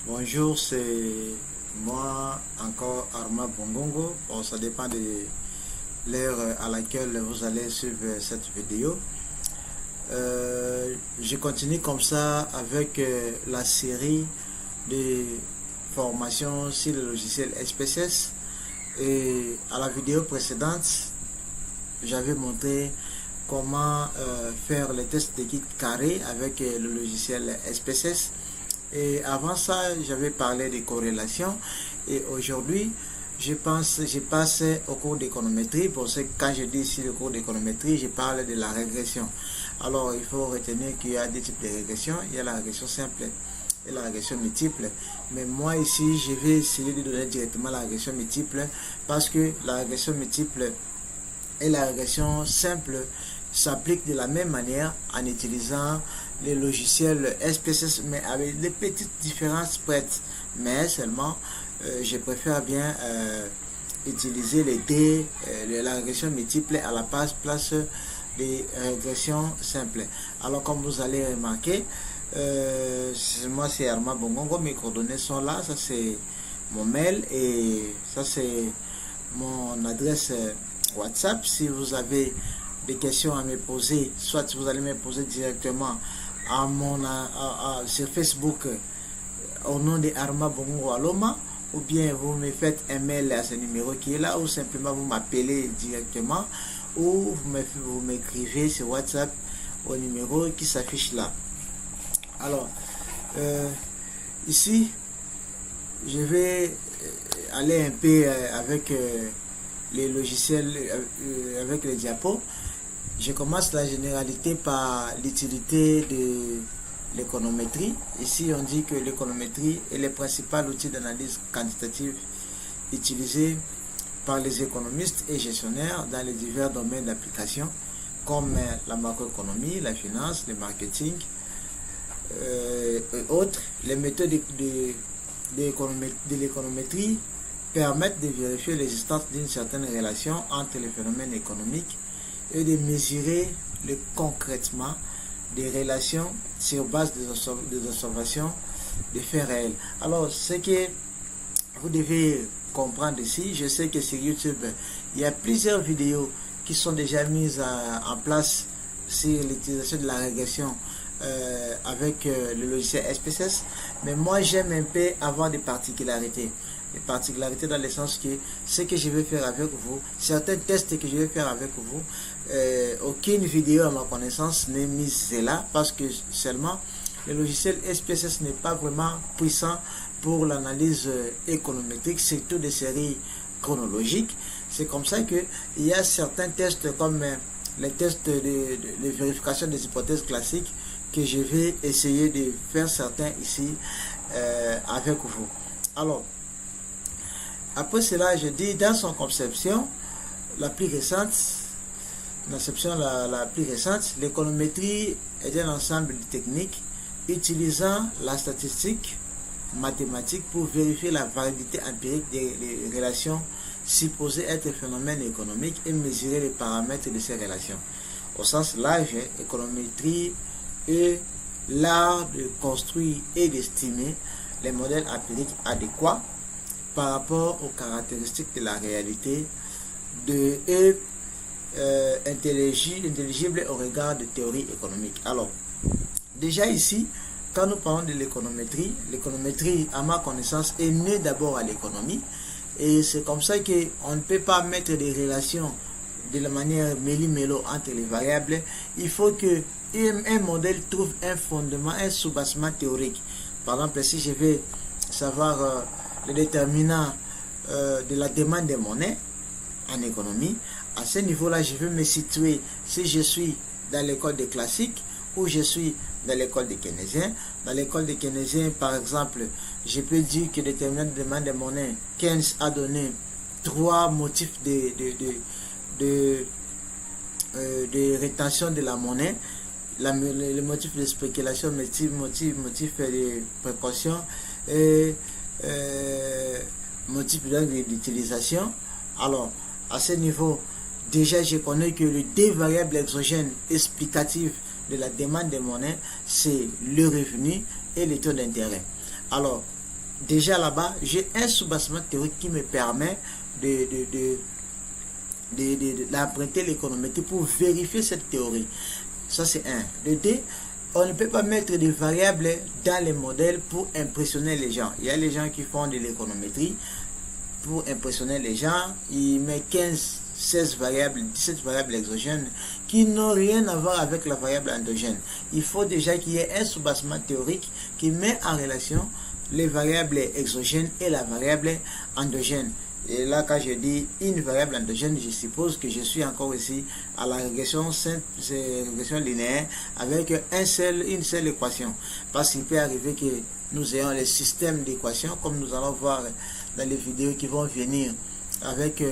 Bonjour, c'est moi encore Arma Bongongo. Bon, ça dépend de l'heure à laquelle vous allez suivre cette vidéo. Je continue comme ça avec la série de formations sur le logiciel SPSS. Et à la vidéo précédente, j'avais montré comment faire les tests de kit carré avec le logiciel SPSS. Et avant ça, j'avais parlé de corrélation. Et aujourd'hui, je passe au cours d'économétrie. Pour ce quand je dis ici le cours d'économétrie, je parle de la régression. Alors, il faut retenir qu'il y a deux types de régression. Il y a la régression simple et la régression multiple. Mais moi ici, je vais essayer de donner directement la régression multiple parce que la régression multiple et la régression simple s'appliquent de la même manière en utilisant les logiciels SPSS, mais avec des petites différences prêtes. Mais seulement, je préfère bien utiliser les D, la régression multiple à la place des régressions simples. Alors, comme vous allez remarquer, moi c'est Arma Bongongo, mes coordonnées sont là. Ça c'est mon mail et ça c'est mon adresse WhatsApp. Si vous avez des questions à me poser, soit vous allez me poser directement sur Facebook au nom de Arma Bongongo Aloma, ou bien vous me faites un mail à ce numéro qui est là, ou simplement vous m'appelez directement, ou vous m'écrivez sur WhatsApp au numéro qui s'affiche là. Alors, ici, je vais aller un peu avec les logiciels, avec les diapos. Je commence la généralité par l'utilité de l'économétrie. Ici, on dit que l'économétrie est le principal outil d'analyse quantitative utilisé par les économistes et gestionnaires dans les divers domaines d'application, comme la macroéconomie, la finance, le marketing et autres. Les méthodes de l'économétrie permettent de vérifier l'existence d'une certaine relation entre les phénomènes économiques et de mesurer concrètement des relations sur base des observations des faits réels. Alors, ce que vous devez comprendre ici, je sais que sur YouTube, il y a plusieurs vidéos qui sont déjà mises en place sur l'utilisation de la régression avec le logiciel SPSS, mais moi j'aime un peu avoir des particularités. Des particularités dans le sens que ce que je vais faire avec vous, certains tests que je vais faire avec vous, aucune vidéo à ma connaissance n'est mise là parce que seulement le logiciel SPSS n'est pas vraiment puissant pour l'analyse économétrique, surtout des séries chronologiques. C'est comme ça qu'il y a certains tests comme les tests de vérification des hypothèses classiques que je vais essayer de faire certains ici avec vous. Alors, après cela, je dis dans son conception la plus récente, l'économétrie est un ensemble de techniques utilisant la statistique mathématique pour vérifier la validité empirique des relations supposées être phénomènes économiques et mesurer les paramètres de ces relations. Au sens large, l'économétrie est l'art de construire et d'estimer les modèles empiriques adéquats par rapport aux caractéristiques de la réalité et intelligible au regard de théories économiques. Alors, déjà ici, quand nous parlons de l'économétrie, à ma connaissance, est née d'abord à l'économie. Et c'est comme ça qu'on ne peut pas mettre des relations de la manière méli-mélo entre les variables. Il faut que un modèle trouve un fondement, un soubassement théorique. Par exemple, si je vais savoir le déterminant de la demande des monnaies en économie, à ce niveau-là, je vais me situer si je suis dans l'école des classiques ou je suis dans l'école des keynésiens. Dans l'école des keynésiens, par exemple, je peux dire que le déterminant de demande des monnaies, Keynes a donné trois motifs de rétention de la monnaie. Le motif de spéculation, motif de précaution et motif d'utilisation. Alors, à ce niveau, déjà je connais que les deux variables exogènes explicatives de la demande de monnaie, c'est le revenu et le taux d'intérêt. Alors, déjà là-bas, j'ai un soubassement théorique qui me permet d'emprunter l'économétrie pour vérifier cette théorie. Ça, c'est un. Le deux, on ne peut pas mettre des variables dans les modèles pour impressionner les gens. Il y a les gens qui font de l'économétrie pour impressionner les gens. Ils mettent 15, 16 variables, 17 variables exogènes qui n'ont rien à voir avec la variable endogène. Il faut déjà qu'il y ait un soubassement théorique qui met en relation les variables exogènes et la variable endogène. Et là, quand je dis une variable endogène, je suppose que je suis encore ici à la régression linéaire avec une seule équation. Parce qu'il peut arriver que nous ayons les systèmes d'équations, comme nous allons voir dans les vidéos qui vont venir avec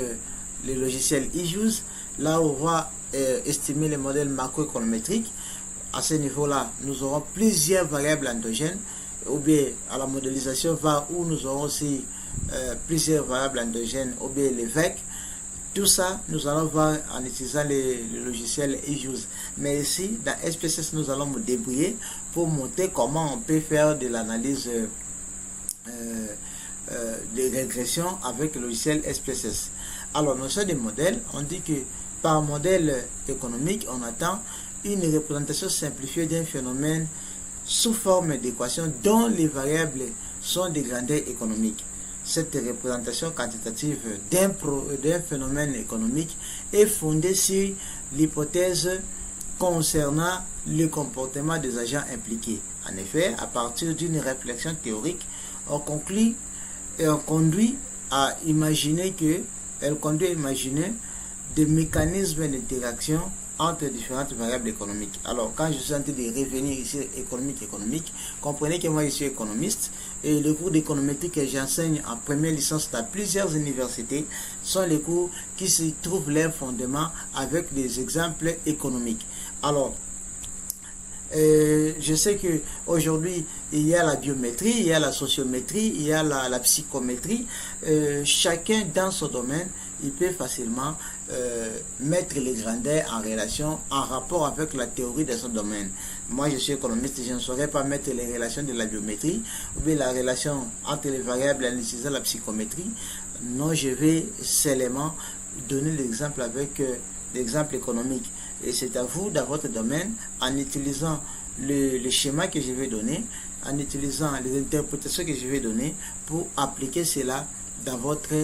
les logiciels eJUS. Là, on va estimer les modèles macroéconométriques. À ce niveau-là, nous aurons plusieurs variables endogènes, ou bien à la modélisation va où nous aurons aussi plusieurs variables endogènes, ou bien les VEC. Tout ça, nous allons voir en utilisant le logiciel eJUS. Mais ici, dans SPSS, nous allons nous débrouiller pour montrer comment on peut faire de l'analyse de régression avec le logiciel SPSS. Alors, nous sommes des modèles. On dit que par modèle économique, on attend une représentation simplifiée d'un phénomène sous forme d'équations dont les variables sont des grandeurs économiques. Cette représentation quantitative d'un phénomène économique est fondée sur l'hypothèse concernant le comportement des agents impliqués. En effet, à partir d'une réflexion théorique, on conclut et on conduit à imaginer des mécanismes d'interaction entre différentes variables économiques. Alors, quand je suis en train de revenir ici économique, comprenez que moi je suis économiste et les cours d'économétrie que j'enseigne en première licence dans plusieurs universités sont les cours qui se trouvent leur fondement avec des exemples économiques. Alors, je sais que aujourd'hui il y a la biométrie, il y a la sociométrie, il y a la psychométrie. Chacun dans son domaine, il peut facilement mettre les grandeurs en relation, en rapport avec la théorie de son domaine. Moi, je suis économiste, je ne saurais pas mettre les relations de la biométrie ou bien la relation entre les variables en utilisant la psychométrie. Non, je vais seulement donner l'exemple avec l'exemple économique. Et c'est à vous, dans votre domaine, en utilisant le schéma que je vais donner, en utilisant les interprétations que je vais donner pour appliquer cela dans votre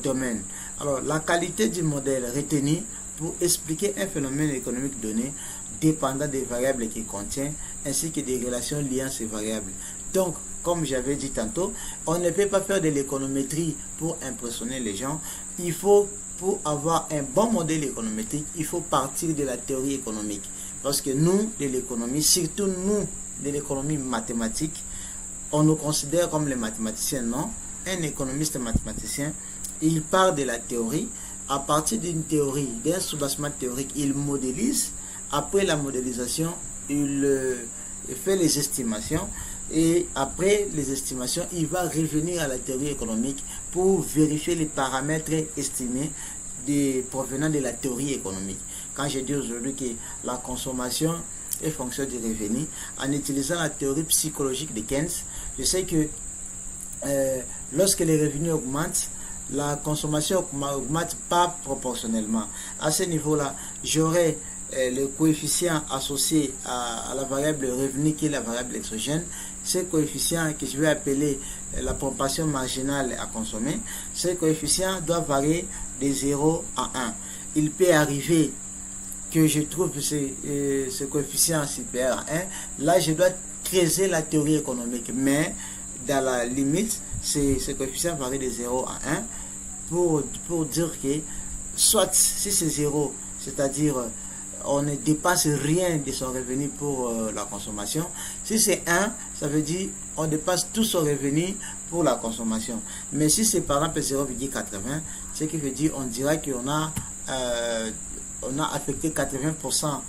domaine. Alors, la qualité du modèle retenu pour expliquer un phénomène économique donné dépendant des variables qu'il contient, ainsi que des relations liant ces variables. Donc, comme j'avais dit tantôt, on ne peut pas faire de l'économétrie pour impressionner les gens. Il faut, pour avoir un bon modèle économétrique, il faut partir de la théorie économique. Parce que nous, de l'économie, surtout nous, de l'économie mathématique, on nous considère comme les mathématiciens, non? Un économiste mathématicien, il part de la théorie. À partir d'une théorie, d'un soubassement théorique, il modélise. Après la modélisation, il fait les estimations. Et après les estimations, il va revenir à la théorie économique pour vérifier les paramètres estimés provenant de la théorie économique. Quand je dis aujourd'hui que la consommation est fonction du revenu, en utilisant la théorie psychologique de Keynes, je sais que lorsque les revenus augmentent, la consommation augmente pas proportionnellement. À ce niveau-là, j'aurai le coefficient associé à la variable revenu qui est la variable exogène. Ce coefficient que je vais appeler la proportion marginale à consommer, ce coefficient doit varier de 0 à 1. Il peut arriver que je trouve ce coefficient supérieur à 1. Là, je dois creuser la théorie économique, mais dans la limite, ce coefficient varie de 0 à 1 pour dire que soit si c'est 0, c'est-à-dire on ne dépasse rien de son revenu pour la consommation. Si c'est 1, ça veut dire on dépasse tout son revenu pour la consommation. Mais si c'est par exemple 0,80, ce qui veut dire on dira qu'on a affecté 80%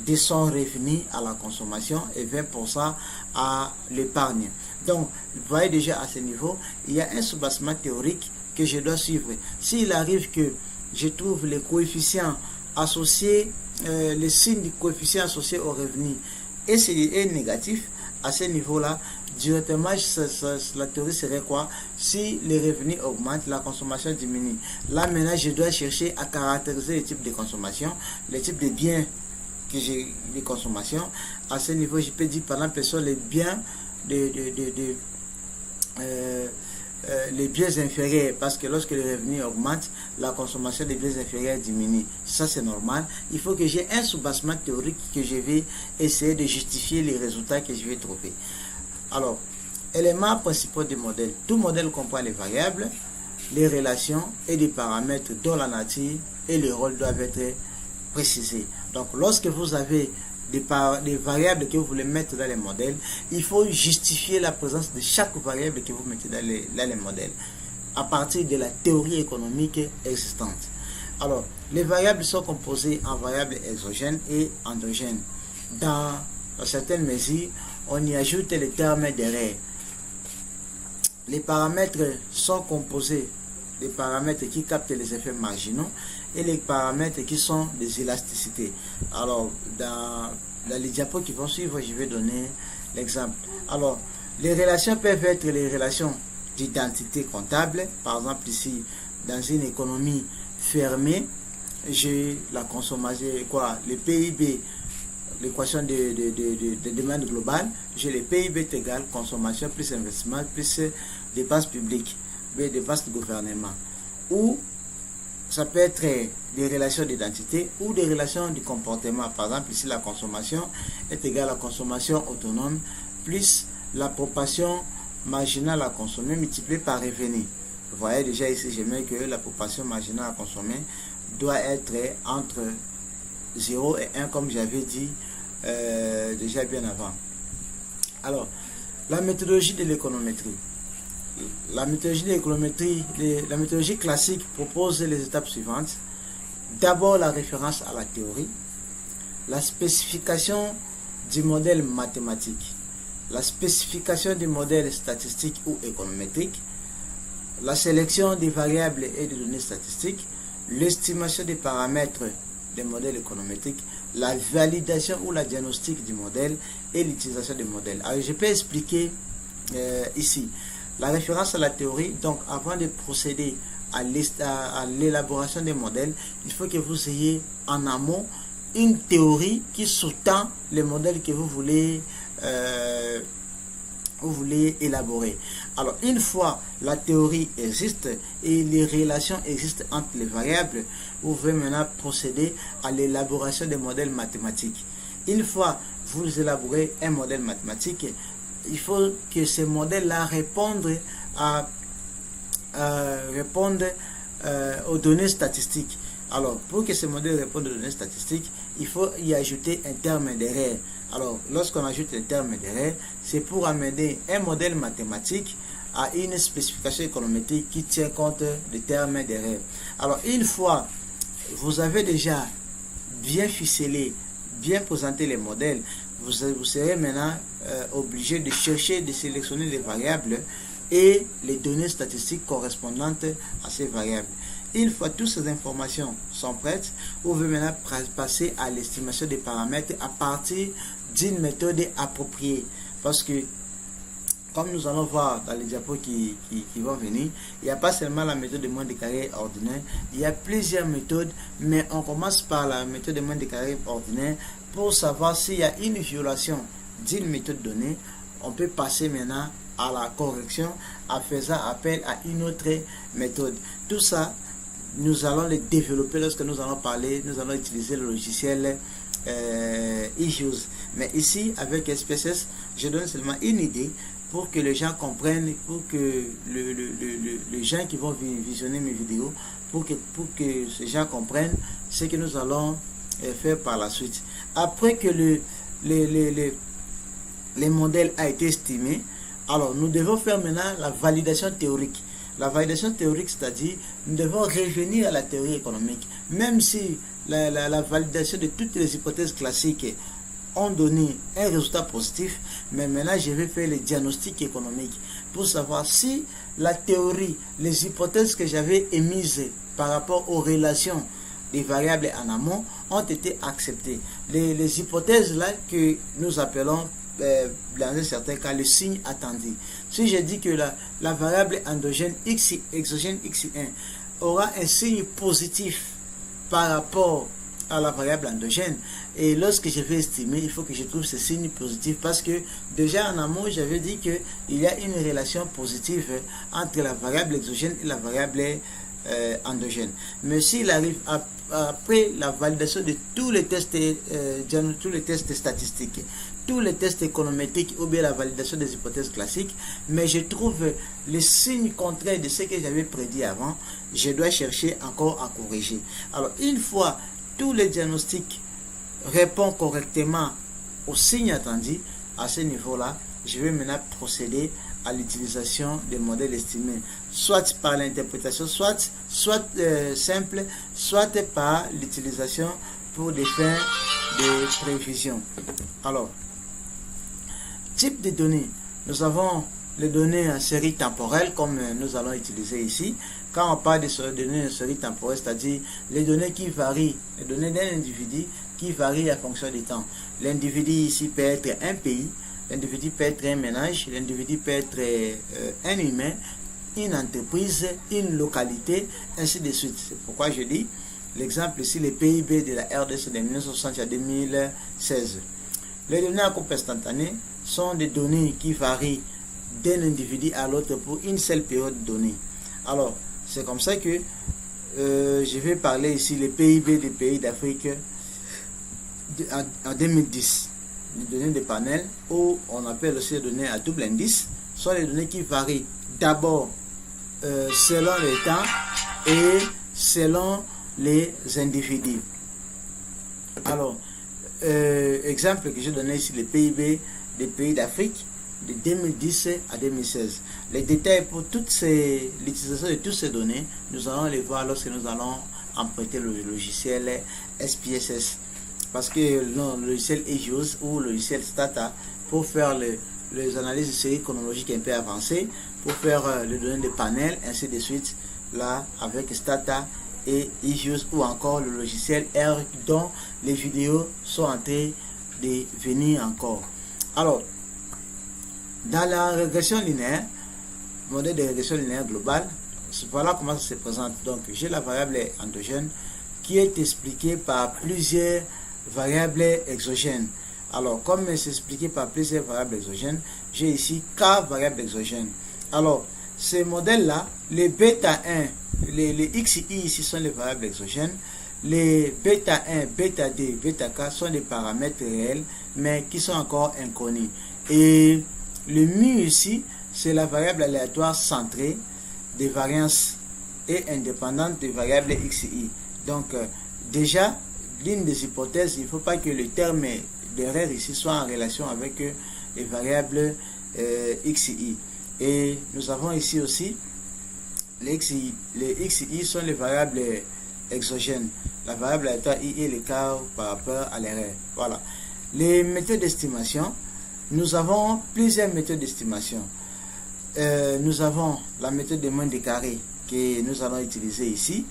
de son revenu à la consommation et 20% à l'épargne. Donc, vous voyez déjà à ce niveau, il y a un soubassement théorique que je dois suivre. S'il arrive que je trouve les coefficients associés, le signe du coefficient associé au revenu et c'est négatif, à ce niveau-là, directement, la théorie serait quoi? Si les revenus augmentent, la consommation diminue. Là, maintenant, je dois chercher à caractériser les types de consommation, les types de biens que j'ai de consommation. À ce niveau, je peux dire, par exemple, ce sont les biens les biens inférieurs, parce que lorsque les revenus augmentent, la consommation des biens inférieurs diminue. Ça, c'est normal. Il faut que j'ai un soubassement théorique que je vais essayer de justifier les résultats que je vais trouver. Alors, éléments principaux du modèle. Tout modèle comprend les variables, les relations et des paramètres dont la nature et le rôle doivent être précisés. Donc, lorsque vous avez des variables que vous voulez mettre dans les modèles, il faut justifier la présence de chaque variable que vous mettez dans les modèles à partir de la théorie économique existante. Alors, les variables sont composées en variables exogènes et endogènes. Dans certaines mesures, on y ajoute les termes d'erreur. Les paramètres sont composés des paramètres qui captent les effets marginaux et les paramètres qui sont des élasticités. Alors, dans les diapos qui vont suivre, je vais donner l'exemple. Alors, les relations peuvent être les relations d'identité comptable. Par exemple, ici, dans une économie fermée, j'ai la consommation, quoi, le PIB, l'équation de demande globale, j'ai le PIB est égal consommation plus investissement plus dépenses publiques, dépenses du gouvernement. Ou ça peut être des relations d'identité ou des relations du comportement. Par exemple, ici, la consommation est égale à la consommation autonome plus la proportion marginale à consommer multipliée par revenu. Vous voyez déjà ici, je mets que la proportion marginale à consommer doit être entre 0 et 1, comme j'avais dit déjà bien avant. Alors, la méthodologie de l'économétrie. La méthodologie classique propose les étapes suivantes. D'abord, la référence à la théorie, la spécification du modèle mathématique, la spécification du modèle statistique ou économétrique, la sélection des variables et des données statistiques, l'estimation des paramètres des modèles économétriques, la validation ou la diagnostic du modèle et l'utilisation du modèle. Alors, je peux expliquer ici. La référence à la théorie, donc avant de procéder à l'élaboration des modèles, il faut que vous ayez en amont une théorie qui sous-tend les modèles que vous voulez élaborer. Alors, une fois la théorie existe et les relations existent entre les variables, vous pouvez maintenant procéder à l'élaboration des modèles mathématiques. Une fois vous élaborez un modèle mathématique, il faut que ces modèles-là répondent aux données statistiques. Alors, pour que ces modèles répondent aux données statistiques, il faut y ajouter un terme d'erreur. Alors, lorsqu'on ajoute un terme d'erreur, c'est pour amener un modèle mathématique à une spécification économétrique qui tient compte des termes d'erreur. Alors, une fois vous avez déjà bien ficelé, bien présenté les modèles, vous serez maintenant obligé de chercher, de sélectionner les variables et les données statistiques correspondantes à ces variables. Une fois toutes ces informations sont prêtes, vous pouvez maintenant passer à l'estimation des paramètres à partir d'une méthode appropriée. Parce que, comme nous allons voir dans les diapos qui vont venir, il n'y a pas seulement la méthode de moins de carré ordinaire, il y a plusieurs méthodes, mais on commence par la méthode de moins de carré ordinaire pour savoir s'il y a une violation d'une méthode donnée. On peut passer maintenant à la correction en faisant appel à une autre méthode. Tout ça, nous allons le développer lorsque nous allons parler, nous allons utiliser le logiciel eJOS. Mais ici, avec SPSS, je donne seulement une idée pour que les gens comprennent, pour que les gens qui vont visionner mes vidéos, pour que ces gens comprennent ce que nous allons faire par la suite. Après que les modèles a été estimé, alors nous devons faire maintenant la validation théorique. La validation théorique, c'est-à-dire nous devons revenir à la théorie économique. Même si la validation de toutes les hypothèses classiques ont donné un résultat positif, mais maintenant je vais faire le diagnostic économique pour savoir si la théorie, les hypothèses que j'avais émises par rapport aux relations des variables en amont ont été acceptées. Les hypothèses là que nous appelons dans un certain cas, le signe attendu. Si je dis que la variable endogène X, exogène X1 aura un signe positif par rapport à la variable endogène, et lorsque je vais estimer, il faut que je trouve ce signe positif, parce que déjà en amont, j'avais dit qu'il y a une relation positive entre la variable exogène et la variable endogène. Mais s'il arrive après la validation de tous les tests statistiques, tous les tests économétriques ou bien la validation des hypothèses classiques, mais je trouve le signe contraire de ce que j'avais prédit avant, je dois chercher encore à corriger. Alors, une fois tous les diagnostics répondent correctement au signe attendu, à ce niveau-là, je vais maintenant procéder à l'utilisation des modèles estimés, soit par l'interprétation, soit simple, soit par l'utilisation pour des fins de prévision. Alors, type de données, nous avons les données en série temporelle, comme nous allons utiliser ici. Quand on parle de données en série temporelle, c'est-à-dire les données qui varient, les données d'un individu qui varient en fonction du temps. L'individu ici peut être un pays, l'individu peut être un ménage, l'individu peut être un humain, une entreprise, une localité, ainsi de suite. C'est pourquoi je dis, l'exemple ici, le PIB de la RDC de 1960 à 2016. Les données à coupe instantanée sont des données qui varient d'un individu à l'autre pour une seule période donnée. Alors, c'est comme ça que je vais parler ici le PIB des pays d'Afrique en 2010. Les données de panel, ou on appelle aussi les données à double indice, sont les données qui varient d'abord selon le temps et selon les individus. Alors, exemple que je donnais ici, le PIB des pays d'Afrique de 2010 à 2016. Les détails pour l'utilisation de toutes ces données, nous allons les voir lorsque nous allons emprunter le logiciel SPSS. Parce que le logiciel EGIOS ou le logiciel Stata, pour faire les analyses de séries chronologiques un peu avancées, pour faire les données de panel, ainsi de suite, là, avec Stata et EGIOS, ou encore le logiciel R, dont les vidéos sont en train de venir encore. Alors, dans la régression linéaire, modèle de régression linéaire globale, voilà comment ça se présente. Donc, j'ai la variable endogène qui est expliquée par plusieurs variables exogènes. Alors, comme c'est expliqué par plusieurs variables exogènes, j'ai ici K variables exogènes. Alors, ces modèles-là, les bêta 1, les XI ici sont les variables exogènes. Les bêta 1, bêta D, bêta K sont des paramètres réels, mais qui sont encore inconnus. Et le mu ici, c'est la variable aléatoire centrée des variances et indépendante des variables XI. Donc, déjà, l'une des hypothèses, il ne faut pas que le terme d'erreur ici soit en relation avec les variables XI. Et nous avons ici aussi les XI. Les XI sont les variables exogènes. La variable aléatoire I est l'écart par rapport à l'erreur. Voilà. Les méthodes d'estimation. Nous avons plusieurs méthodes d'estimation. Nous avons la méthode de moins de carré que nous allons utiliser ici.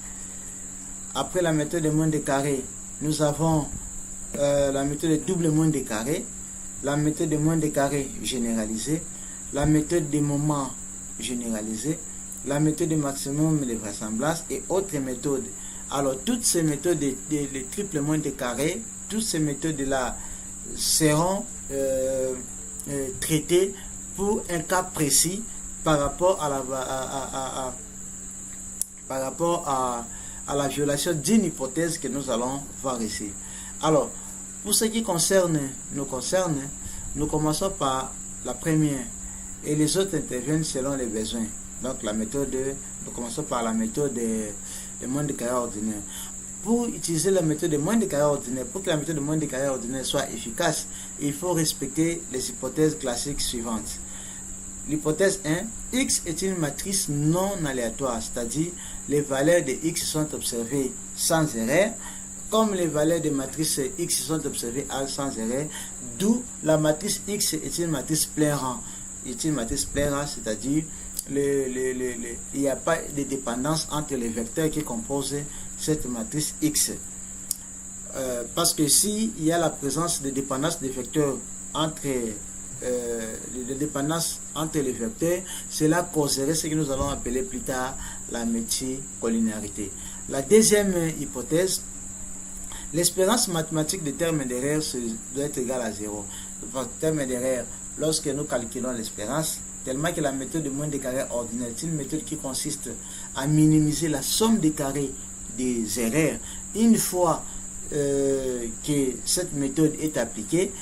Après la méthode de moins de carré, nous avons la méthode de double moins de carré, la méthode de moins de carré généralisée, la méthode de moment généralisée, la méthode de maximum de vraisemblance et autres méthodes. Alors, toutes ces méthodes de triple moins de carré, toutes ces méthodes-là seront traitées pour un cas précis par rapport à la violation d'une hypothèse que nous allons voir ici. Alors, pour ce qui nous commençons par la première et les autres interviennent selon les besoins. Donc, nous commençons par la méthode de moins de carré ordinaire. Pour utiliser la méthode de moins de carré ordinaire, pour que la méthode de moins de carré ordinaire soit efficace, il faut respecter les hypothèses classiques suivantes. L'hypothèse 1, X est une matrice non aléatoire, c'est-à-dire les valeurs de X sont observées sans erreur, comme les valeurs de matrice X sont observées sans erreur, d'où la matrice X est une matrice plein rang. C'est une matrice plein rang, c'est-à-dire il n'y a pas de dépendance entre les vecteurs qui composent cette matrice X. Parce que s'il y a la présence de dépendance des vecteurs entre de dépendance entre les vecteurs, cela causerait ce que nous allons appeler plus tard la multicollinéarité. La deuxième hypothèse, l'espérance mathématique des termes d'erreur doit être égale à 0. Le terme d'erreur, lorsque nous calculons l'espérance, tellement que la méthode de moins des carrés ordinaire est une méthode qui consiste à minimiser la somme des carrés des erreurs. Une fois que cette méthode est appliquée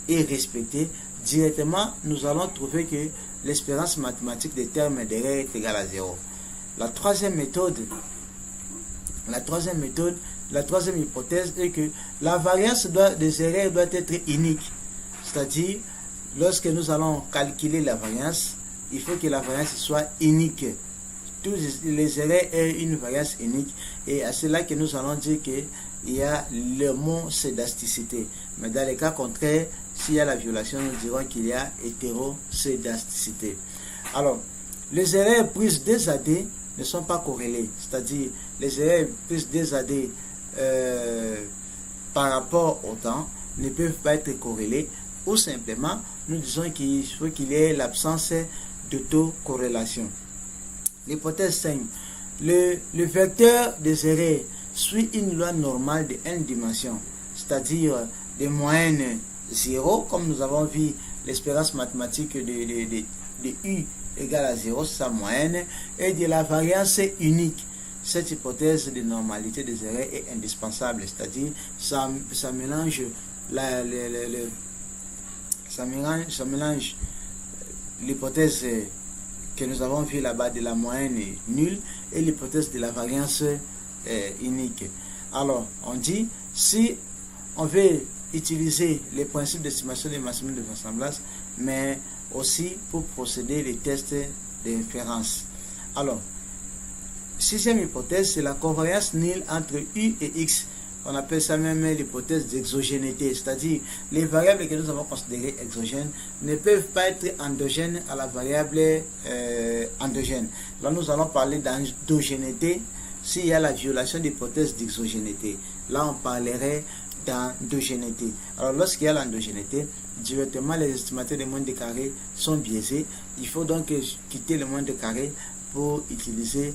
et respectée, directement nous allons trouver que l'espérance mathématique des termes d'erreur est égale à 0. La troisième hypothèse est que la variance des erreurs doit être unique. C'est-à-dire, lorsque nous allons calculer la variance, il faut que la variance soit unique. Tous les erreurs aient une variance unique. Et à cela que nous allons dire qu'il y a le mot cédasticité. Mais dans les cas contraires, s'il y a la violation, nous dirons qu'il y a hétérocédasticité. Alors, les erreurs prises des AD ne sont pas corrélées. C'est-à-dire, les erreurs prises des AD par rapport au temps ne peuvent pas être corrélées. Ou simplement, nous disons qu'il faut qu'il y ait l'absence d'autocorrélation. L'hypothèse 5. Le vecteur des erreurs suit une loi normale de n dimensions, c'est-à-dire des moyennes 0, comme nous avons vu l'espérance mathématique de U égale à 0, c'est sa moyenne, et de la variance unique. Cette hypothèse de normalité des erreurs est indispensable, c'est-à-dire ça mélange l'hypothèse que nous avons vue là-bas de la moyenne nulle et l'hypothèse de la variance unique. Alors, on dit, si on veut utiliser les principes d'estimation des maximums de vraisemblance, mais aussi pour procéder les tests d'inférence. Alors, sixième hypothèse, c'est la covariance nulle entre U et X. On appelle ça même l'hypothèse d'exogénéité, c'est-à-dire les variables que nous avons considérées exogènes ne peuvent pas être endogènes à la variable endogène. Là, nous allons parler d'endogénéité s'il y a la violation de l'hypothèse d'exogénéité. Là, on parlerait d'endogénéité. Alors, lorsqu'il y a l'endogénéité, directement les estimateurs des moindres de carré sont biaisés. Il faut donc quitter le moindre de carré pour utiliser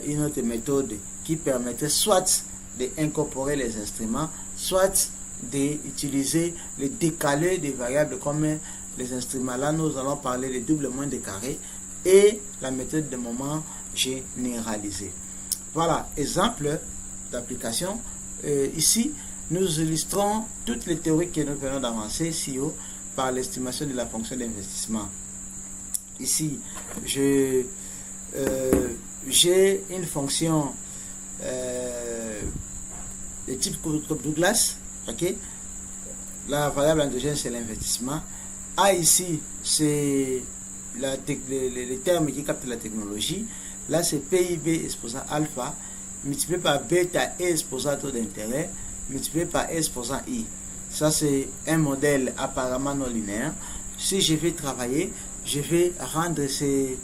une autre méthode qui permettrait soit d'incorporer les instruments, soit d'utiliser le décalé des variables comme les instruments. Là, nous allons parler de double moins de carré et la méthode de moment généralisée. Voilà, exemple d'application. Ici, nous illustrons toutes les théories que nous venons d'avancer ici par l'estimation de la fonction d'investissement. Ici, j'ai une fonction de type Douglas, ok. La variable endogène c'est l'investissement. A ici c'est les termes qui captent la technologie. Là c'est PIB exposant alpha multiplié par bêta et exposant taux d'intérêt multiplié par S exposant I. Ça c'est un modèle apparemment non linéaire. Si je vais travailler, je vais rendre ces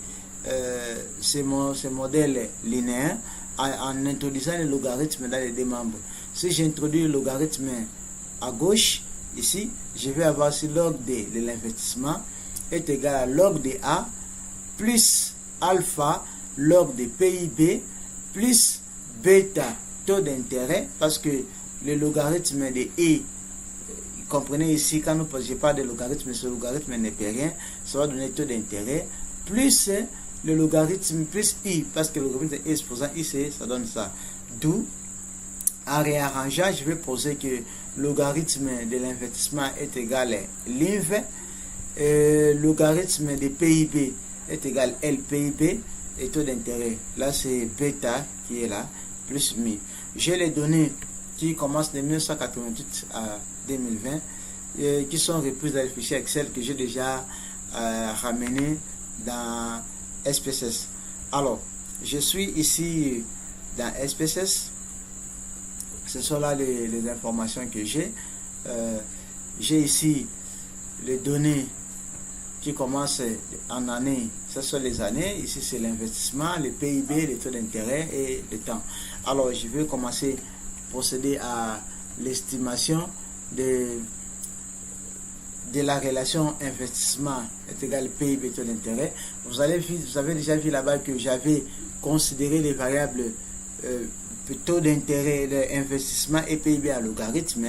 modèles linéaires en introduisant le logarithme dans les deux membres. Si j'introduis le logarithme à gauche, ici, je vais avoir si log de l'investissement est égal à log de A plus alpha log de PIB plus bêta taux d'intérêt, parce que le logarithme de E, comprenez ici, quand je parle de logarithme, ce logarithme n'est pas rien, ça va donner taux d'intérêt, plus le logarithme plus I, parce que le logarithme est exposant I, ça donne ça. D'où, en réarrangeant, je vais poser que le logarithme de l'investissement est égal à l'INV, le logarithme de PIB est égal à LPIB, et taux d'intérêt, là c'est bêta qui est là, plus mi. J'ai les données qui commencent de 1988 à 2020, qui sont reprises dans le fichier Excel que j'ai déjà ramené dans SPSS. Alors, je suis ici dans SPSS. Ce sont là les informations que j'ai. J'ai ici les données qui commencent en année. Ce sont les années. Ici, c'est l'investissement, le PIB, les taux d'intérêt et le temps. Alors, je vais commencer à procéder à l'estimation des de la relation investissement est égal PIB taux d'intérêt, vous avez déjà vu là-bas que j'avais considéré les variables taux d'intérêt, l'investissement et PIB à logarithme.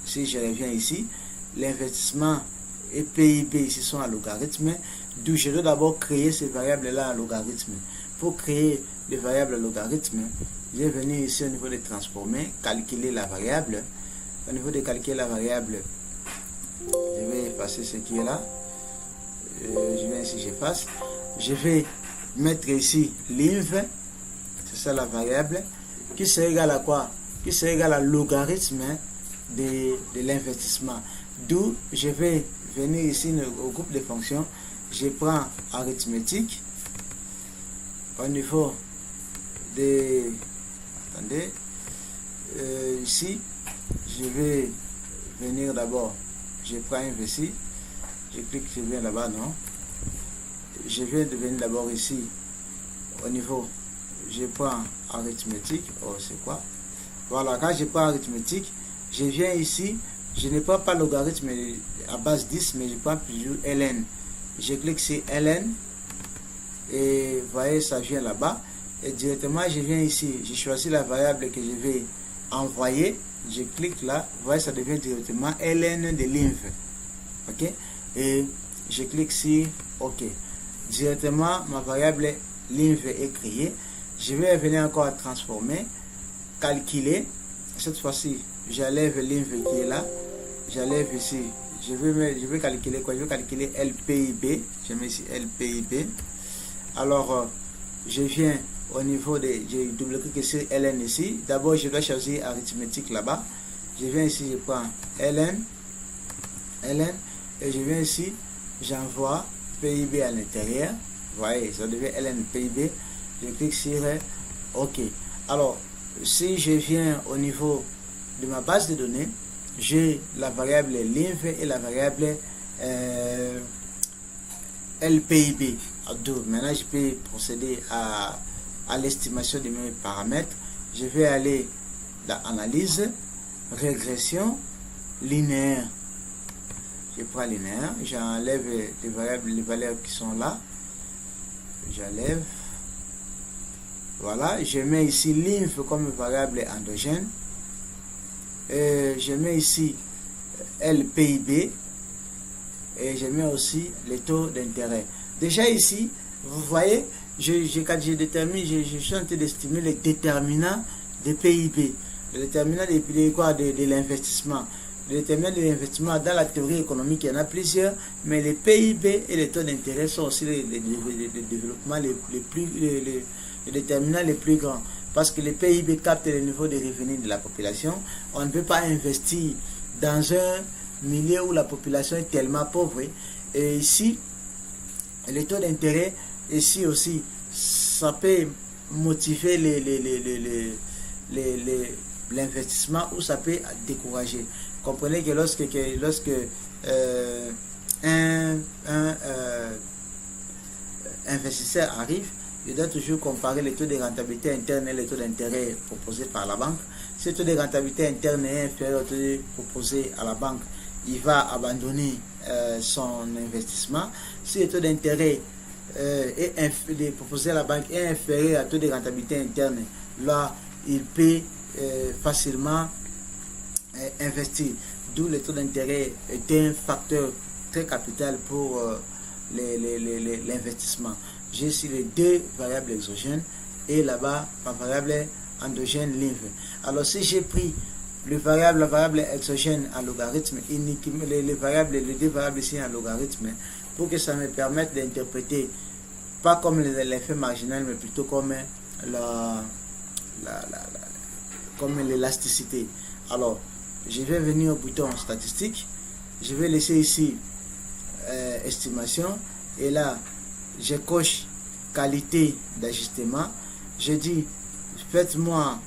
Si je reviens ici, l'investissement et PIB ici sont à logarithme, d'où je dois d'abord créer ces variables-là à logarithme. Pour créer les variables à logarithme, je vais venir ici au niveau des transformés, calculer la variable. Au niveau de calculer la variable, je vais effacer ce qui est là. Je viens ici, j'efface. Je vais mettre ici l'inv, c'est ça la variable, qui serait égal à quoi? Qui serait égal à logarithme de l'investissement. D'où je vais venir ici au groupe de fonctions, je prends arithmétique au niveau de... Attendez, ici, je vais venir d'abord, je prends un ici, je clique, je viens là-bas, non? Je viens de venir d'abord ici, au niveau, je prends arithmétique, oh c'est quoi? Voilà, quand je prends arithmétique, je viens ici, je ne prends pas logarithme à base 10, mais je prends toujours ln. Je clique sur ln, et vous voyez, ça vient là-bas, et directement je viens ici, je choisis la variable que je vais envoyer, je clique là, vous voyez, ça devient directement ln de l'inv, ok, et je clique sur ok, directement ma variable l'inv est créée. Je vais venir encore à transformer, calculer, cette fois-ci j'enlève l'inv qui est là, j'enlève ici, je vais calculer quoi? Je vais calculer LPIB, je mets ici LPIB. Alors je viens au niveau de, j'ai double-cliqué sur ln ici, d'abord je dois choisir arithmétique là-bas, je viens ici, je prends ln, et je viens ici, j'envoie PIB à l'intérieur, vous voyez, ça devient ln PIB, je clique sur OK. Alors, si je viens au niveau de ma base de données, j'ai la variable l'inv et la variable LPIB. Donc, maintenant, je peux procéder à l'estimation de mes paramètres. Je vais aller dans Analyse, Régression, Linéaire. Je prends linéaire, j'enlève les variables, les valeurs qui sont là. J'enlève. Voilà, je mets ici l'inv comme variable endogène. Je mets ici LPIB et je mets aussi les taux d'intérêt. Déjà ici, vous voyez, quand je détermine, je suis en train d'estimer les déterminants de PIB, le déterminant de l'investissement. Le déterminant de l'investissement dans la théorie économique, il y en a plusieurs, mais les PIB et les taux d'intérêt sont aussi les développements les déterminants les plus grands. Parce que les PIB captent le niveau de revenus de la population. On ne peut pas investir dans un milieu où la population est tellement pauvre. Et ici, les taux d'intérêt, ici aussi, ça peut motiver l'investissement ou ça peut décourager. Comprenez que lorsque un investisseur arrive, il doit toujours comparer les taux de rentabilité interne et les taux d'intérêt proposés par la banque. Si le taux de rentabilité interne est inférieur au taux proposé à la banque, il va abandonner son investissement. Si le taux d'intérêt proposé à la banque est inférieur au taux de rentabilité interne, là, il peut facilement investir. D'où le taux d'intérêt est un facteur très capital pour l'investissement. J'ai ici les deux variables exogènes et là-bas ma variable endogène l'inv. Alors si j'ai pris la variable exogène en logarithme, uniquement les deux variables ici en logarithme, pour que ça me permette d'interpréter pas comme l'effet marginal, mais plutôt comme comme l'élasticité. Alors je vais venir au bouton statistique, je vais laisser ici estimation et là je coche qualité d'ajustement, je dis faites-moi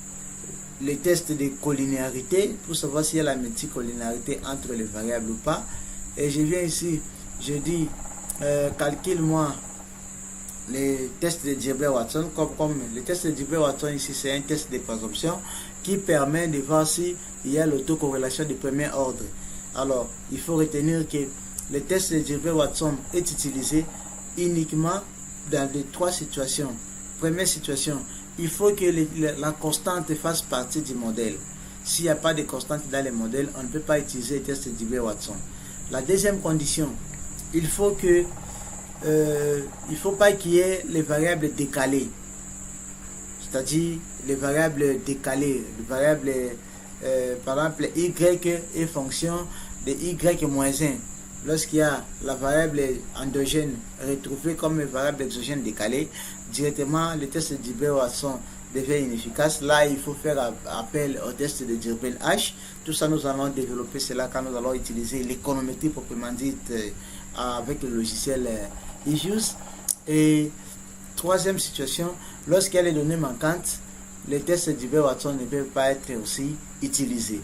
les tests de collinéarité pour savoir s'il y a la multicollinéarité entre les variables ou pas, et je viens ici, je dis calcule-moi les tests de Gilbert-Watson. Comme le test de Gilbert-Watson ici, c'est un test de présomption qui permet de voir s'il y a l'autocorrélation de premier ordre. Alors il faut retenir que le test de Dilbert-Watson est utilisé uniquement dans les 3 situations. Première situation, il faut que la constante fasse partie du modèle. S'il n'y a pas de constante dans les modèles, on ne peut pas utiliser le test de Dilbert-Watson. La deuxième condition, il faut pas qu'il y ait les variables décalées. C'est-à-dire les variables décalées, les variables, par exemple, y est fonction de y moins 1. Lorsqu'il y a la variable endogène retrouvée comme une variable exogène décalée, directement le test de Dilbert-Watson devient inefficace. Là, il faut faire appel au test de Durbin-H. Tout ça, nous allons développer cela quand nous allons utiliser l'économétrie proprement dite avec le logiciel eJUS. Et troisième situation, lorsqu'il y a les données manquantes, les tests de Dilbert-Watson ne peuvent pas être aussi utilisés.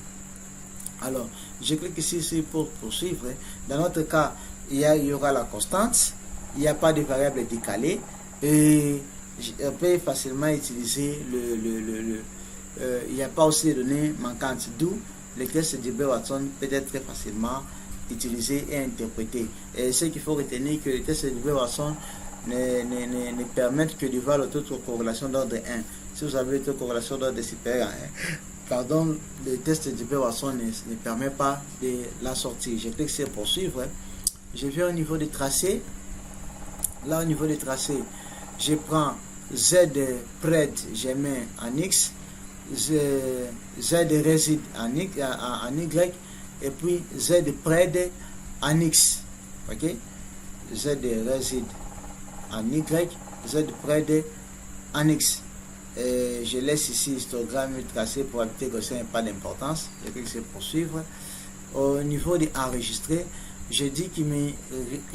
Alors, je clique ici pour poursuivre. Dans notre cas, il y aura la constante, il n'y a pas de variable décalée et on peut facilement utiliser il n'y a pas aussi de données manquantes, d'où le test de Dilbert-Watson peut être très facilement utilisé et interprété. Et ce qu'il faut retenir, que le test de Dilbert-Watson ne permettent que de voir l'autocorrélation d'ordre 1. Si vous avez l'autocorrélation d'ordre supérieur à 1, pardon, le test de Dilbert-Watson ne permet pas de la sortir. Je clique sur poursuivre. Je viens au niveau des tracés. Là, au niveau des tracés, je prends Z pred, je mets en X, Z réside en Y, et puis Z pred en X. Ok? Z réside en Y, Z pred en X. Et je laisse ici histogramme tracé pour éviter que ça n'ait pas d'importance. Je clique sur poursuivre. Au niveau des enregistrés, je dis qu'il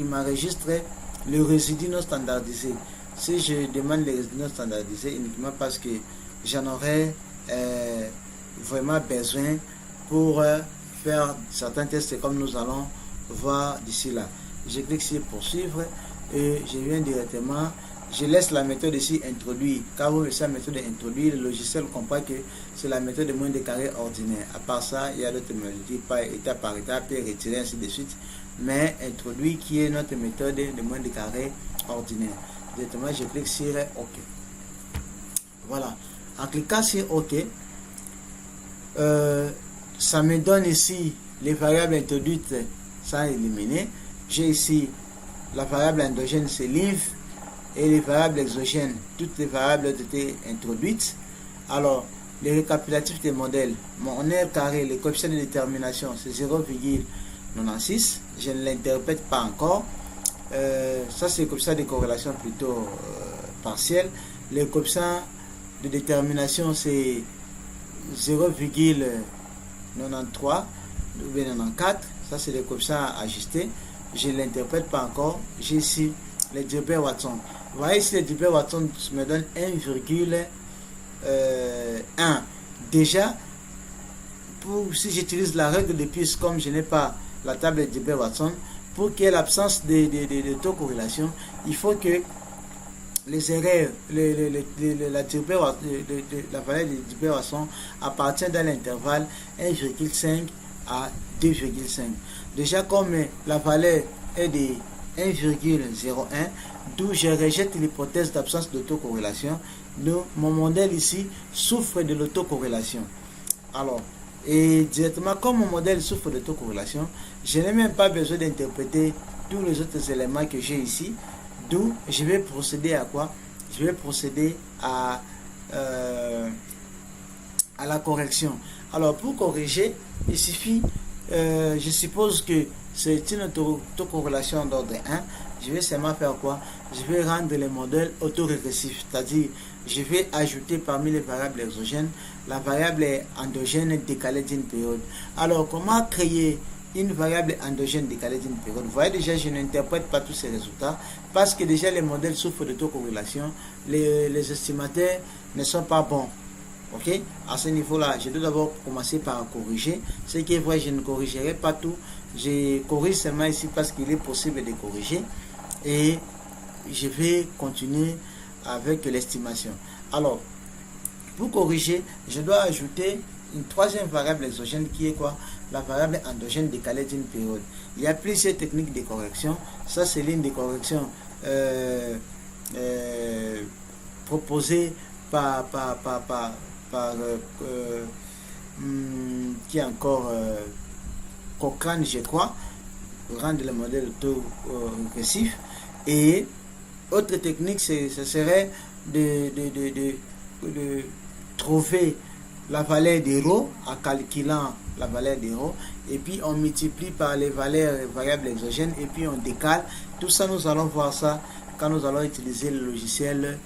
m'enregistre le résidu non standardisé. Si je demande les résidus non standardisés, uniquement parce que j'en aurais vraiment besoin pour faire certains tests comme nous allons voir d'ici là. Je clique sur poursuivre et je viens directement. Je laisse la méthode ici introduire. Quand vous laissez la méthode introduire, le logiciel comprend que c'est la méthode de moins de carré ordinaire. À part ça, il y a d'autres méthodes, pas étape par étape, et retirer ainsi de suite. Mais introduire qui est notre méthode de moins de carré ordinaire. Directement, je clique sur OK. Voilà. En cliquant sur OK, ça me donne ici les variables introduites sans éliminer. J'ai ici la variable endogène, c'est live. Et les variables exogènes, toutes les variables ont été introduites. Alors, les récapitulatifs des modèles, mon R carré, le coefficient de détermination, c'est 0,96. Je ne l'interprète pas encore. Ça, c'est le coefficient de corrélation plutôt partiel. Le coefficient de détermination, c'est 0,93 ou 94. Ça, c'est le coefficient ajusté. Je ne l'interprète pas encore. J'ai ici le Dilbert-Watson. Vous voyez ici, le Dilbert-Watson me donne 1,1. Déjà, si j'utilise la règle de Peirce, comme je n'ai pas la table de Dilbert-Watson, pour qu'il y ait l'absence de taux-corrélation, il faut que les erreurs, la valeur de Dilbert-Watson appartient dans l'intervalle 1,5 à 2,5. Déjà, comme la valeur est de 1,01, d'où je rejette l'hypothèse d'absence d'autocorrélation. Mon modèle ici souffre de l'autocorrélation. Alors, et directement, comme mon modèle souffre d'autocorrélation, je n'ai même pas besoin d'interpréter tous les autres éléments que j'ai ici. D'où je vais procéder à quoi? Je vais procéder à la correction. Alors, pour corriger, il suffit, je suppose que c'est une autocorrélation d'ordre 1. Je vais seulement faire quoi? Je vais rendre le modèle autorégressif, c'est-à-dire je vais ajouter parmi les variables exogènes la variable endogène décalée d'une période. Alors, comment créer une variable endogène décalée d'une période? Vous voyez déjà, je n'interprète pas tous ces résultats parce que déjà les modèles souffrent d'autocorrélation. Les estimateurs ne sont pas bons. Ok, à ce niveau-là, je dois d'abord commencer par corriger. Ce qui est vrai, je ne corrigerai pas tout. Je corrige seulement ici parce qu'il est possible de corriger. Et je vais continuer avec l'estimation. Alors, pour corriger, je dois ajouter une troisième variable exogène qui est quoi? La variable endogène décalée d'une période. Il y a plusieurs techniques de correction. Ça, c'est l'une des corrections proposées par qui est encore Cochrane, je crois, rendre le modèle auto-régressif. Et autre technique, ce serait de trouver la valeur des ρ en calculant la valeur des ρ, et puis on multiplie par les valeurs variables exogènes et puis on décale. Tout ça, nous allons voir ça quand nous allons utiliser le logiciel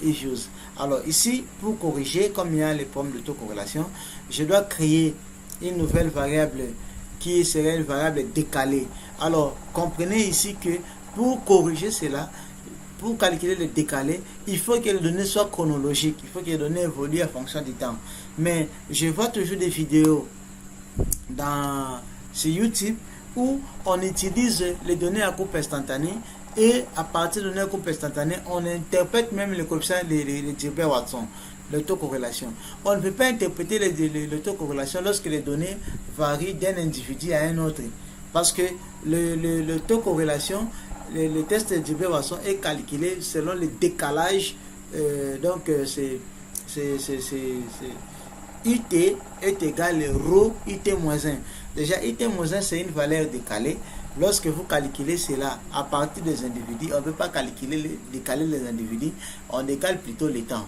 eViews. Alors ici, pour corriger, comme il y a les problèmes d'autocorrélation, je dois créer une nouvelle variable qui serait une variable décalée. Alors comprenez ici que pour corriger cela, pour calculer le décalé, il faut que les données soient chronologiques, il faut que les données évoluent en fonction du temps. Mais je vois toujours des vidéos sur YouTube où on utilise les données à coupe instantanée, et à partir de données à coupe instantanée, on interprète même le coefficient de Dilbert-Watson, l'autocorrélation. On ne peut pas interpréter l'autocorrélation lorsque les données varient d'un individu à un autre, parce que l'autocorrélation, le test de Dilbert-Watson est calculé selon le décalage. Donc c'est IT est égal à ρ IT-1. Déjà IT-1 c'est une valeur décalée. Lorsque vous calculez cela à partir des individus, on ne peut pas décaler les individus, on décale plutôt les temps.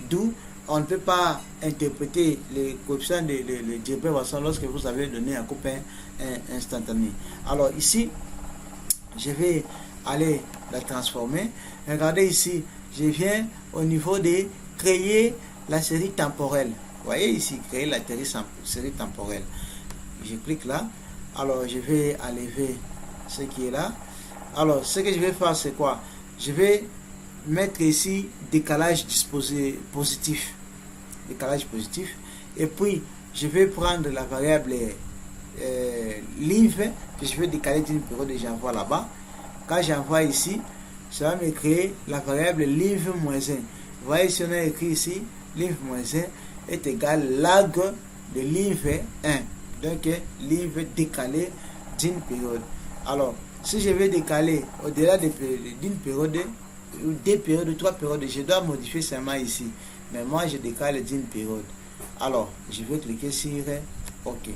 D'où on ne peut pas interpréter les coefficients de Dilbert-Watson lorsque vous avez donné un coupe instantané. Alors ici, je vais aller la transformer. Regardez ici, je viens au niveau de créer la série temporelle. Vous voyez ici, créer la série temporelle. Je clique là. Alors je vais enlever ce qui est là. Alors ce que je vais faire, c'est quoi? Je vais mettre ici décalage positif. Décalage positif. Et puis je vais prendre la variable live que je vais décaler d'une période et j'envoie là-bas. Quand j'envoie ici, ça va me créer la variable live-1. Vous voyez, si on a écrit ici, live-1 est égal lag de live1. Donc, live décalé d'une période. Alors, si je vais décaler au-delà d'une période, ou 2 périodes, ou 3 périodes, je dois modifier seulement ici. Mais moi, je décale d'une période. Alors, je vais cliquer sur OK.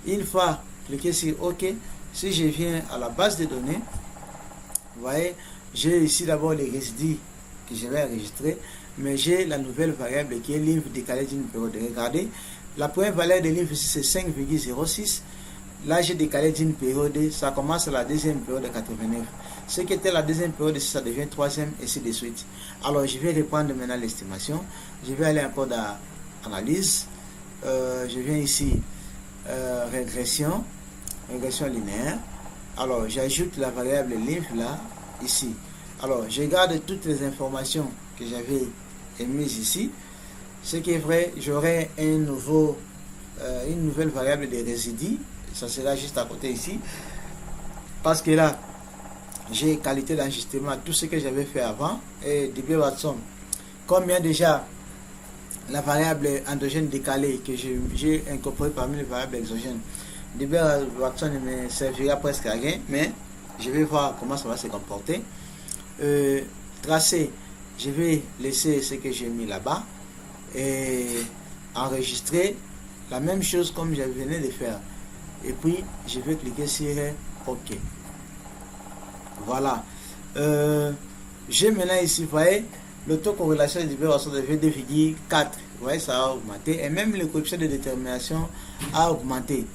Une fois cliqué sur OK, si je viens à la base de données, vous voyez, j'ai ici d'abord les résidus que je vais enregistrer, mais j'ai la nouvelle variable qui est live décalé d'une période. Regardez, la première valeur de live ici c'est 5,06. Là j'ai décalé d'une période, ça commence à la deuxième période de 89. Ce qui était la deuxième période ici, ça devient troisième, et ainsi de suite. Alors je vais reprendre maintenant l'estimation. Je vais aller encore dans analyse. Je viens ici, régression linéaire. Alors j'ajoute la variable live là, ici. Alors je garde toutes les informations que j'avais émises ici. Ce qui est vrai, j'aurai une nouvelle variable de résidus. Ça sera juste à côté ici. Parce que là, j'ai qualité d'enregistrement, tout ce que j'avais fait avant. Et Dilbert-Watson, comme il y a déjà la variable endogène décalée que j'ai incorporée parmi les variables exogènes, Dilbert-Watson ne me servira presque à rien, mais je vais voir comment ça va se comporter. Tracé, je vais laisser ce que j'ai mis là-bas et enregistrer la même chose comme je venais de faire. Et puis je vais cliquer sur OK. Voilà. J'ai maintenant ici, vous voyez, l'autocorrélation de Dilbert-Watson devient 2,4. Vous voyez, ça a augmenté. Et même le coefficient de détermination a augmenté.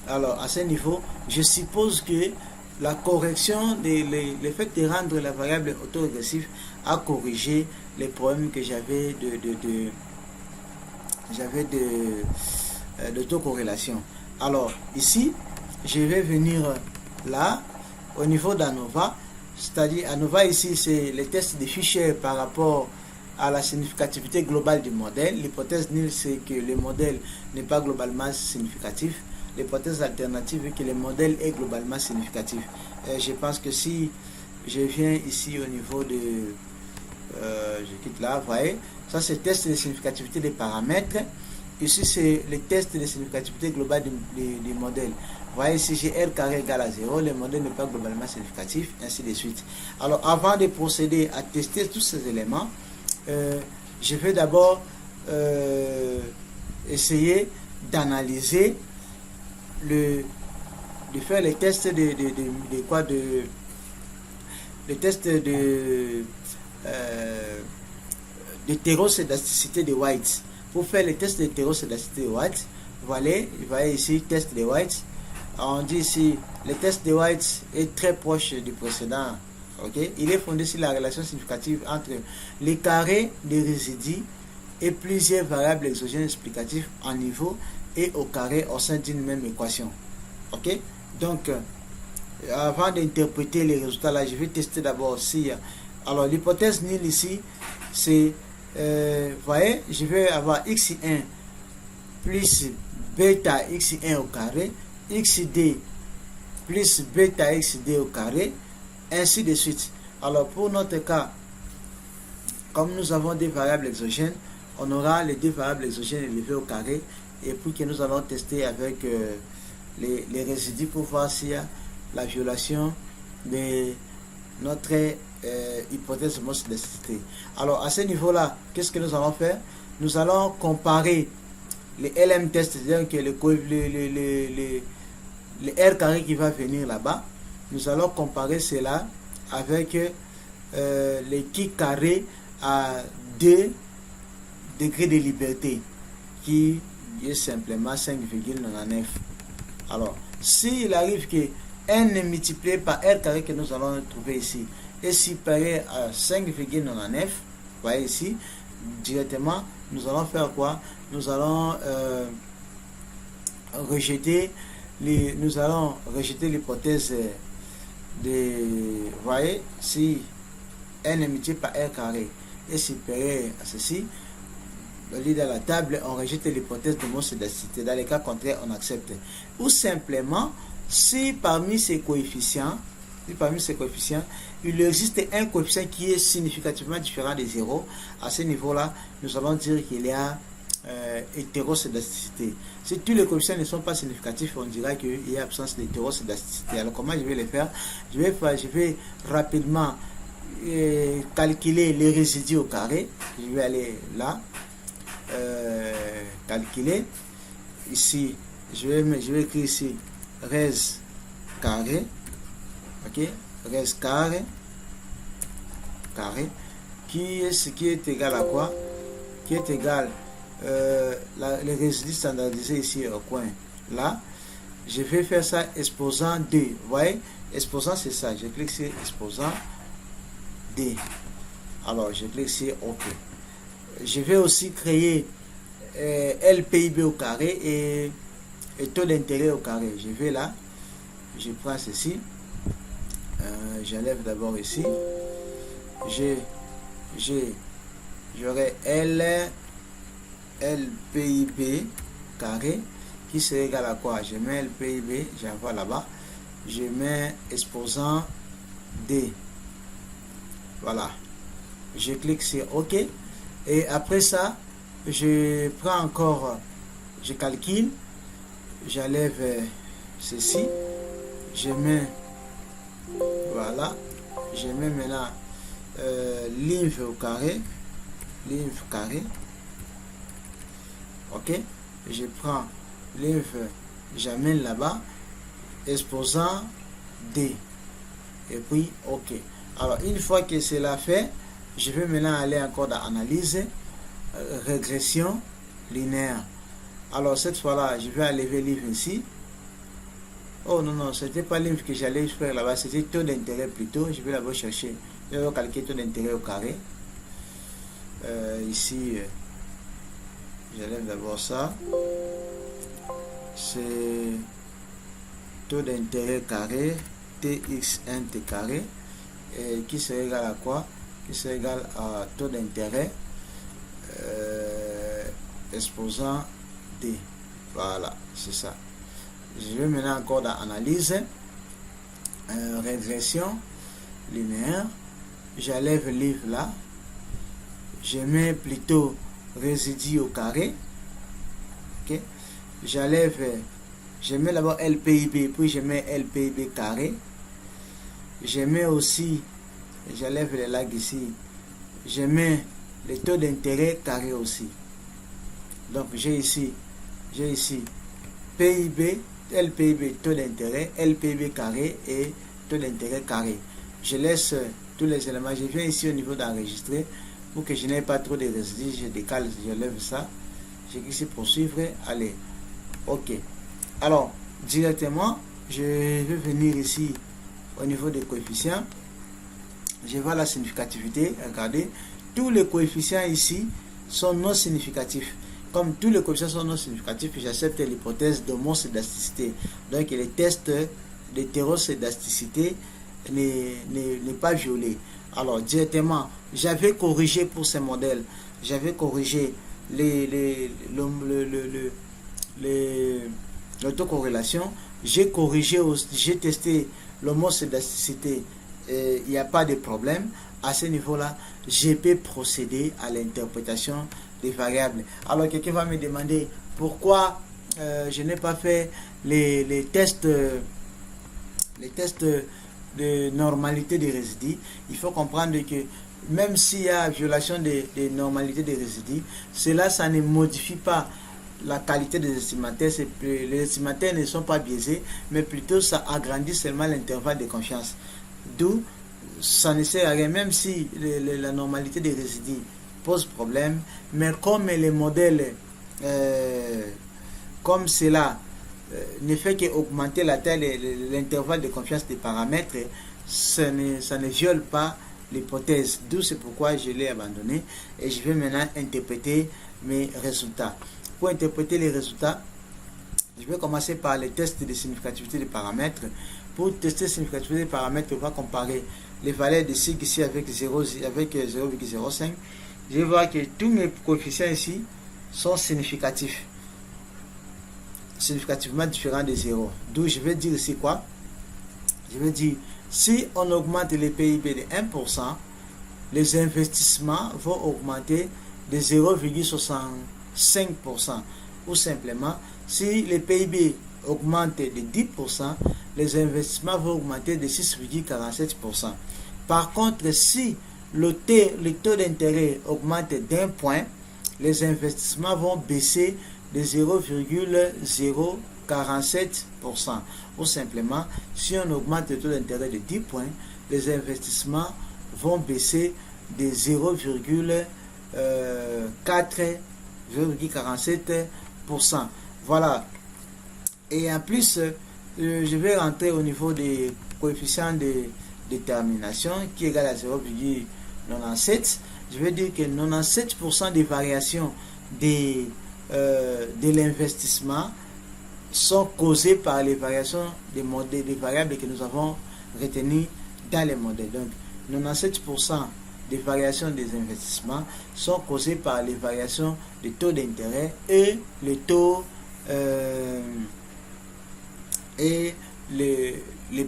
Alors, à ce niveau, je suppose que la correction, le fait de rendre la variable autorégressive a corrigé les problèmes que j'avais d'autocorrélation. Alors, ici, je vais venir là, au niveau d'ANOVA, c'est-à-dire ANOVA ici, c'est les tests de Fisher par rapport à la significativité globale du modèle. L'hypothèse nulle, c'est que le modèle n'est pas globalement significatif. L'hypothèse alternative est que le modèle est globalement significatif. Je pense que si je viens ici au niveau de... je quitte là, vous voyez, ça c'est test de significativité des paramètres. ici c'est le test de significativité globale du modèle. Vous voyez ici j'ai R carré égale à 0, le modèle n'est pas globalement significatif, ainsi de suite. Alors avant de procéder à tester tous ces éléments, je vais d'abord essayer d'analyser de faire les tests les tests de hétéroscédasticité de White. Pour faire les tests d'hétéroscédasticité de White, vous voyez ici test de White. On dit ici le test de White est très proche du précédent. Okay? Il est fondé sur la relation significative entre les carrés des résidus et plusieurs variables exogènes explicatives en niveau et au carré au sein d'une même équation. Ok, donc avant d'interpréter les résultats là, je vais tester d'abord si alors l'hypothèse nulle ici c'est voyez, je vais avoir x1 plus bêta x1 au carré, xd plus bêta xd au carré, ainsi de suite. Alors pour notre cas, comme nous avons des variables exogènes, on aura les deux variables exogènes élevées au carré, et puis que nous allons tester avec les résidus pour voir s'il y a la violation de notre hypothèse de homoscédasticité. Alors à ce niveau là, qu'est-ce que nous allons faire? Nous allons comparer les LM tests, c'est-à-dire que le R carré qui va venir là-bas, nous allons comparer cela avec les qui carré à 2 degrés de liberté qui est simplement 5,99. Alors s'il arrive que n multiplié par R carré que nous allons trouver ici est supérieur à 5,99, voyez ici, directement nous allons faire quoi? Nous allons rejeter l'hypothèse de, voyez, si n multiplié par R carré est supérieur à ceci, au lieu de la table, on rejette l'hypothèse de homoscédasticité. Dans les cas contraires, on accepte. Ou simplement, si parmi ces coefficients, il existe un coefficient qui est significativement différent de 0, à ce niveau-là, nous allons dire qu'il y a hétéroscédasticité. Si tous les coefficients ne sont pas significatifs, on dira qu'il y a absence d'hétéroscédasticité. Alors comment je vais le faire? Je vais rapidement calculer les résidus au carré. Je vais aller là, calculer ici, je vais écrire ici res carré, ok, res carré qui est égal à quoi? Qui est égal les résidus standardisés ici au coin là. Je vais faire ça exposant 2. Vous voyez, exposant c'est ça, je clique sur exposant D. Alors je clique sur OK. Je vais aussi créer LPIB au carré et taux d'intérêt au carré. Je vais là, je prends ceci, j'enlève d'abord ici, j'aurai LPIB carré qui serait égal à quoi? Je mets LPIB, j'envoie là-bas, je mets exposant D. Voilà, je clique sur OK. Et après ça, je prends encore, je calcule, j'enlève ceci, je mets, voilà, je mets maintenant lymphe au carré, ok, je prends lymphe, j'amène là-bas, exposant D, et puis OK. Alors une fois que cela fait, je vais maintenant aller encore dans analyse, régression linéaire. Alors cette fois-là, je vais enlever lymphe ici. Oh non, c'était pas lymphe que j'allais faire là-bas, c'était taux d'intérêt plutôt. Je vais d'abord chercher, je vais calculer taux d'intérêt au carré. Ici, j'enlève d'abord ça. C'est taux d'intérêt carré, TX1 T carré, et qui serait égal à quoi? Qui serait égal à taux d'intérêt exposant D. Voilà, c'est ça. Je vais maintenant encore dans analyse, régression linéaire. J'enlève livre là. Je mets plutôt résidu au carré. Ok, j'enlève, je mets d'abord LPIB, puis je mets LPIB carré. Je mets aussi, j'enlève les lags ici, je mets les taux d'intérêt carré aussi. Donc j'ai ici PIB, LPIB taux d'intérêt, LPIB carré et taux d'intérêt carré. Je laisse tous les éléments, je viens ici au niveau d'enregistrer pour que je n'ai pas trop de résidus, je décale, je lève ça, je clique ici poursuivre, allez, ok. Alors directement, je vais venir ici au niveau des coefficients, je vois la significativité, regardez, tous les coefficients ici sont non significatifs. Comme tous les coefficients sont non significatifs, j'accepte l'hypothèse d'homoscédasticité. Donc les tests d'hétéroscédasticité n'est pas violé. Alors directement, j'avais corrigé pour ces modèles, j'avais corrigé l'autocorrélation, j'ai corrigé, j'ai testé l'homoscédasticité, il n'y a pas de problème. À ce niveau-là, je peux procéder à l'interprétation des variables. Alors quelqu'un va me demander pourquoi je n'ai pas fait les tests de normalité des résidus. Il faut comprendre que même s'il y a violation des normalités des résidus, cela, ça ne modifie pas la qualité des estimataires. Les estimataires ne sont pas biaisés, mais plutôt ça agrandit seulement l'intervalle de confiance. D'où ça ne sert à rien, même si la normalité des résidus pose problème, mais comme les modèles comme cela ne fait qu'augmenter la taille, l'intervalle de confiance des paramètres, ça ne viole pas l'hypothèse. D'où c'est pourquoi je l'ai abandonné et je vais maintenant interpréter mes résultats. Pour interpréter les résultats, je vais commencer par les tests de significativité des paramètres. Pour tester la significativité des paramètres, on va comparer les valeurs de sig ici avec 0,05. Je vais voir que tous mes coefficients ici sont significatifs, significativement différents de 0. D'où je vais dire ici quoi? Je vais dire, si on augmente les PIB de 1%, les investissements vont augmenter de 0,65%. Ou simplement, si les PIB augmentent de 10%, les investissements vont augmenter de 6,47%. Par contre, si le taux d'intérêt augmente d'1 point, les investissements vont baisser de 0,047%. Ou simplement, si on augmente le taux d'intérêt de 10 points, les investissements vont baisser de 0,47%. Voilà. Et en plus, je vais rentrer au niveau des coefficients de détermination qui est égal à 0,97. Je vais dire que 97% des variations de l'investissement sont causées par les variations des variables que nous avons retenues dans les modèles. Donc 97% des variations des investissements sont causées par les variations des taux d'intérêt et les taux les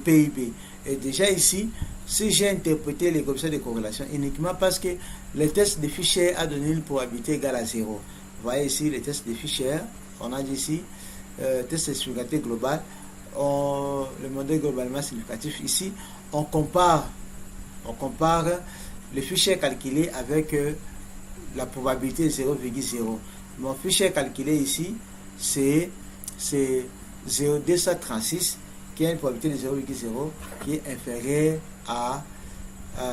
PIB. Et déjà ici, si j'ai interprété les coefficients de corrélation uniquement parce que le test de Fisher a donné une probabilité égale à 0. Vous voyez ici le test de Fisher, on a dit ici, test de significativité globale, le modèle globalement significatif. Ici, on compare le Fisher calculé avec la probabilité 0,0. Mon Fisher calculé ici, c'est 0,236 qui a une probabilité de 0,0 qui est inférieure à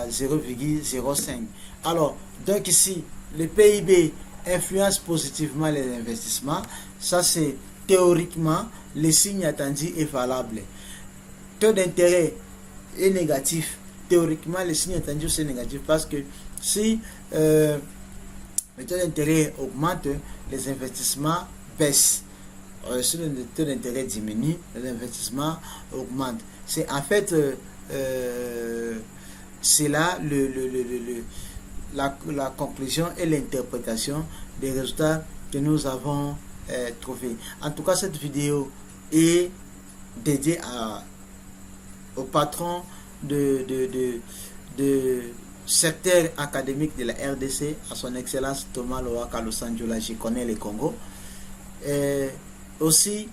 0,05. Alors, donc ici, le PIB influence positivement les investissements. Ça, c'est théoriquement, le signe attendu est valable. Taux d'intérêt est négatif. Théoriquement, le signe attendu c'est négatif parce que si le taux d'intérêt augmente, les investissements baissent. Si le taux d'intérêt diminue, les investissements augmentent. C'est en fait c'est là la conclusion et l'interprétation des résultats que nous avons trouvés. En tout cas, cette vidéo est dédiée au patron de secteur académique de la RDC, à son excellence Thomas Loaka Losanjola. Je connais le Congo. Et aussi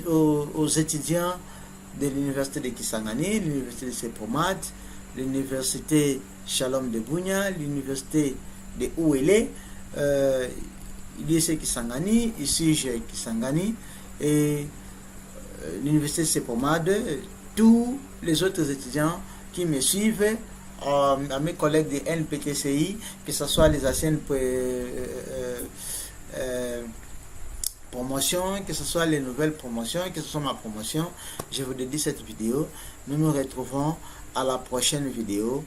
aux étudiants de l'université de Kisangani, l'université de Sepomat, l'université Shalom de Bunia, l'université de Ouélé, l'IEC Kisangani, ici j'ai Kisangani, et l'université de Sepomade, tous les autres étudiants qui me suivent, à mes collègues de NPTCI, que ce soit les anciennes promotions, que ce soit les nouvelles promotions, que ce soit ma promotion, je vous dédie cette vidéo. Nous nous retrouvons à la prochaine vidéo.